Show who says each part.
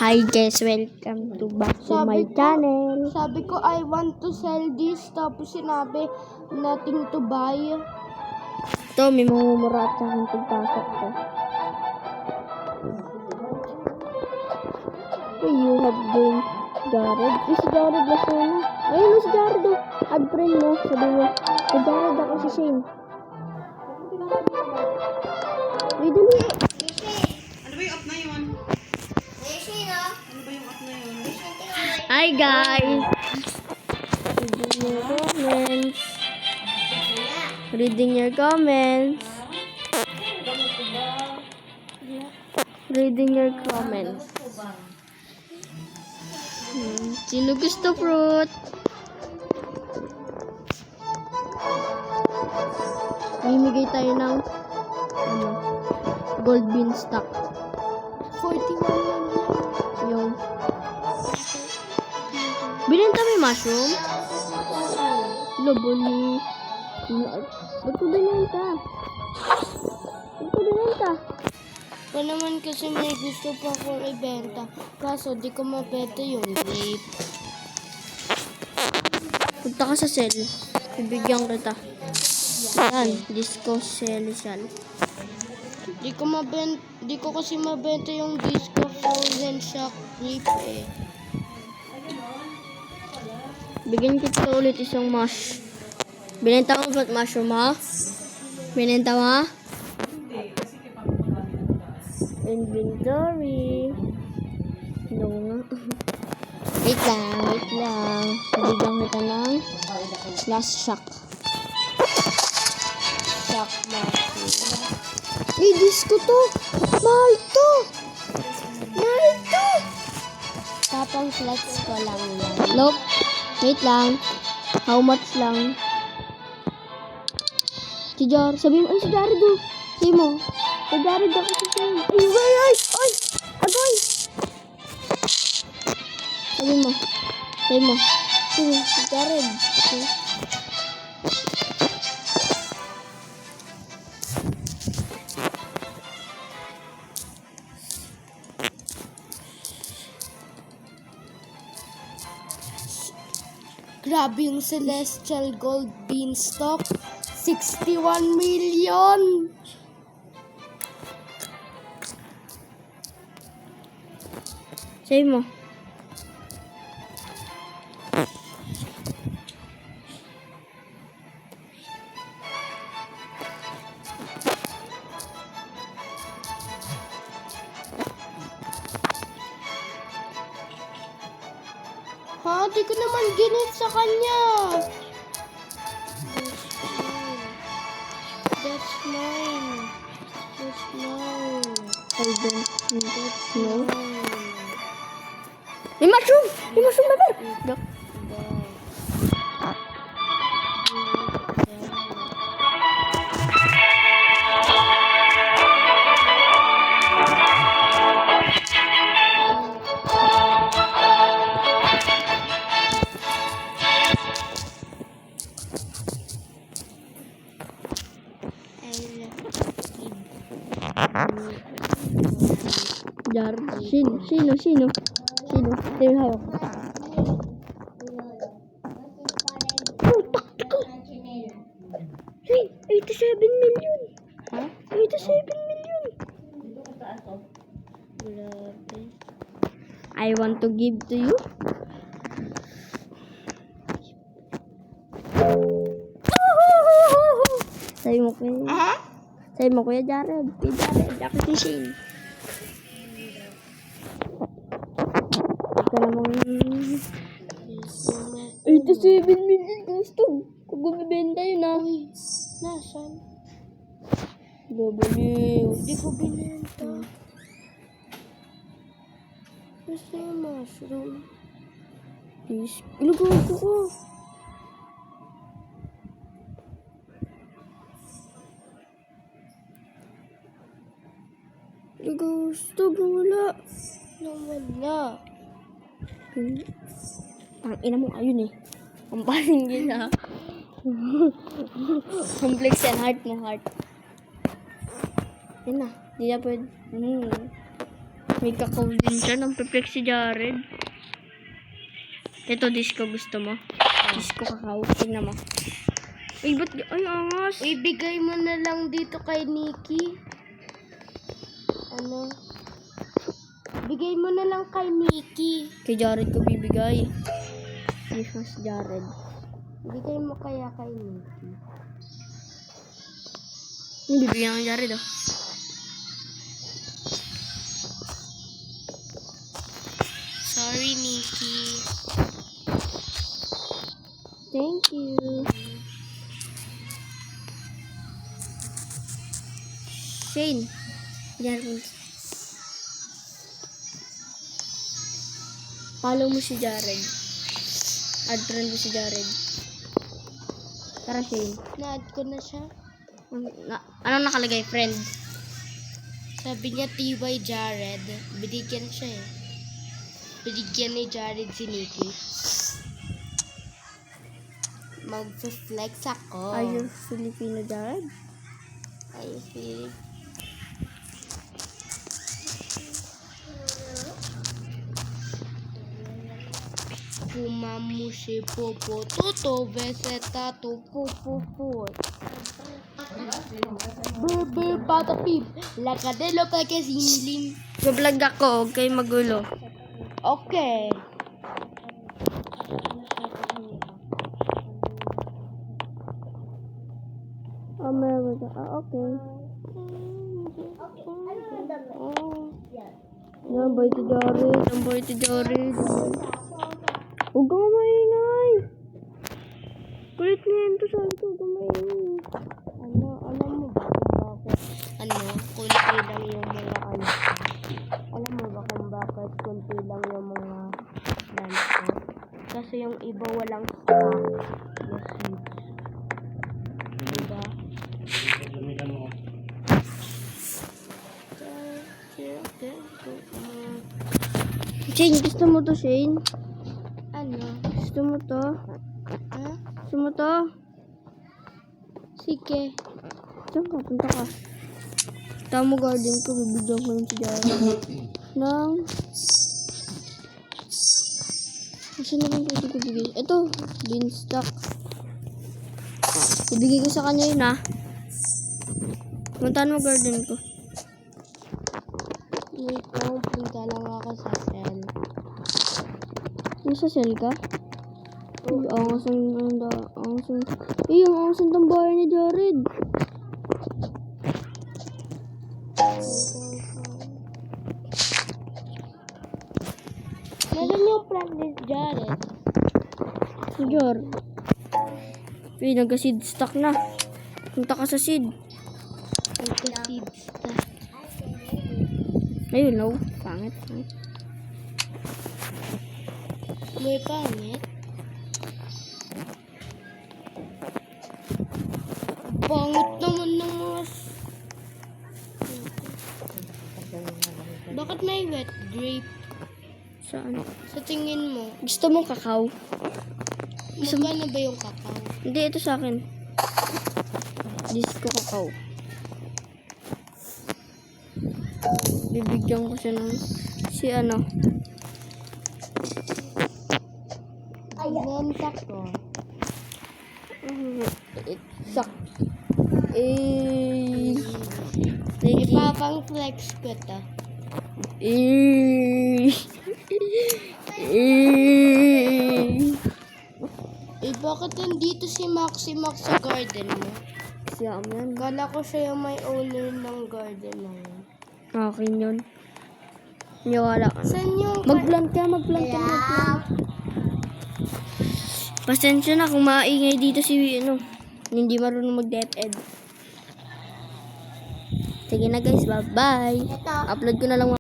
Speaker 1: Hi guys, welcome to back to my channel.
Speaker 2: Sabi ko, I want to sell this. Tapos sinabi, nothing to buy.
Speaker 1: Ito, may mamumura at sa'king pagpasok ko. Hey, you have been Jared. Si Jared Lasona. Ayun si Jared oh. Add friend mo. Sabi mo, si Jared ako si Shane. Uy, dali.
Speaker 3: Ano ba yung app na yun? Ano ba yung app na yun?
Speaker 1: Hi guys. Reading your comments. Reading your comments. Reading your comments. Sino gusto fruit? Mimigay tayo ng gold bean stock.
Speaker 2: 41 yan.
Speaker 1: Yung binenta mo yung mushroom? Lobo ni ba't ko binenta? Ba't ko binenta?
Speaker 2: Pa naman kasi may gusto pa akong ibenta. Kaso di ko mabenta yung grape.
Speaker 1: Punta ka sa sell. Bibigyan kita. Yan, disco sell.
Speaker 2: Di ko kasi mabenta yung disco frozen shock grape eh.
Speaker 1: Bigyan kita ulit isang mush. Binenta mo ba't mushroom ha? Binenta mo ha? Inventory. No nga. Wait lang. Bigyan kita ng last shock.
Speaker 2: Shock mushroom.
Speaker 1: Eh, disco to. Mahal to.
Speaker 2: Tapang flex ko lang yan.
Speaker 1: Nope. Wait lang. How much lang? Si Jared. Sabi mo, ay si Jared oh. Sabi mo. Si Jared ako si Jared. Ay! Agoy! Sabi mo. Si Jared. Okay.
Speaker 2: Grabe yung Celestial Gold Beanstalk. 61 million!
Speaker 1: Sabi mo.
Speaker 2: Ha? Di ko naman ginit sa kanya. That's mine.
Speaker 1: I don't know. May mushroom! Never! Joke. Sino? Sino hawak? Hey, 87 million.
Speaker 2: Ha?
Speaker 1: 87 million.
Speaker 2: Grabe.
Speaker 1: I want to give to you. Sabi mo kuya Jared. Ako si Shane. Ito namang 87 million gusto. Kung bumibenta yun ah.
Speaker 2: Uy, nasan?
Speaker 1: Babaliw.
Speaker 2: Di ko binenta. Gusto yung mushroom.
Speaker 1: Please. Ilagay ko. Gusto, wala.
Speaker 2: Nawala.
Speaker 1: Ang ina mo, ayun eh. Ang paling gina. Complex yan, heart mo, heart. Yan na, di na pwede. May kakao din siya. Nang-perplex si Jared. Ito, disco gusto mo? Disco kakao. Tingnan mo. Ay, ba't? Ay, angas.
Speaker 2: Uy, bigay mo na lang dito kay Nikki. Ano? Bigay mo na lang kay Nikki.
Speaker 1: Kay Jared ko bibigay. Yes, mas Jared.
Speaker 2: Bigay mo kaya kay Nikki.
Speaker 1: Hindi bibigyan ng Jared, oh.
Speaker 2: Sorry, Nikki.
Speaker 1: Thank you. Shane. Jared. Follow mo si Jared. Add friend mo si Jared. Tara, Shane.
Speaker 2: Na-add ko na siya.
Speaker 1: Anong nakalagay, friend?
Speaker 2: Sabi niya TY Jared. Binigyan siya eh. Binigyan ni Jared si Nikki. Mag-flex ako.
Speaker 1: Are you Filipino, Jared?
Speaker 2: Are you feeling? Fumamu si Popo Toto Veseta to Popo. Burber patapib. Lakadelo pa kasi sinlim.
Speaker 1: Vlog ako, huwag kayo magulo.
Speaker 2: Okay.
Speaker 1: Meron ka. Okay. Yan, boy to Jared. Ang boy to Jared. Huwag kang maingay. Kulit na yan to sa ito. Huwag kang maingay.
Speaker 2: Alam mo ba kung bakit, kunti lang yung mga alam mo ba kung bakit kunti lang yung mga dance ko? Kasi yung iba walang stock. Yes, diba?
Speaker 1: Shane, gusto mo to, Shane?
Speaker 2: Ano?
Speaker 1: Gusto mo to?
Speaker 2: Ha?
Speaker 1: Gusto mo to?
Speaker 2: Sige.
Speaker 1: Saan ka? Punta ka. Tamo garden ko. Bibigyan ko yung si Jared. Nang... Kasi naman pwede ko bigay. Ito. Beanstalk. Ibigay ko sa kanya yun, ha? Puntaan mo garden ko.
Speaker 2: Wait lang, punta lang ako sa cell.
Speaker 1: Nasa cell ka? Uy, angas ang angas ang tambahay ni Jared.
Speaker 2: Meron yung plan ni Jared.
Speaker 1: Si Jar. Uy, nag-seed stock na. Punta ka sa seed.
Speaker 2: Nagka-seed stuff.
Speaker 1: Ayun, no. Pangit.
Speaker 2: May pangit. Pangit naman ng mga... Bakit may wet grape?
Speaker 1: Saan?
Speaker 2: Sa tingin mo,
Speaker 1: Gusto mong kakao?
Speaker 2: magkano ba yung kakao?
Speaker 1: Hindi, ito sa akin. Disco kakao. Bibigyan ko siya ng si ano.
Speaker 2: Benta ko.
Speaker 1: Sak. Nikki.
Speaker 2: Ipapang flex ko to. Bakit nandito si Maxi Max sa garden mo?
Speaker 1: Siya yan.
Speaker 2: Kala ko siya yung may owner ng garden na yun.
Speaker 1: Akin yun. Niwala ka na.
Speaker 2: Saan yung...
Speaker 1: Mag-plant ka. Pasensya na kung maingay dito si hindi marunong mag-DepEd. Sige na guys, bye-bye. Upload ko na lang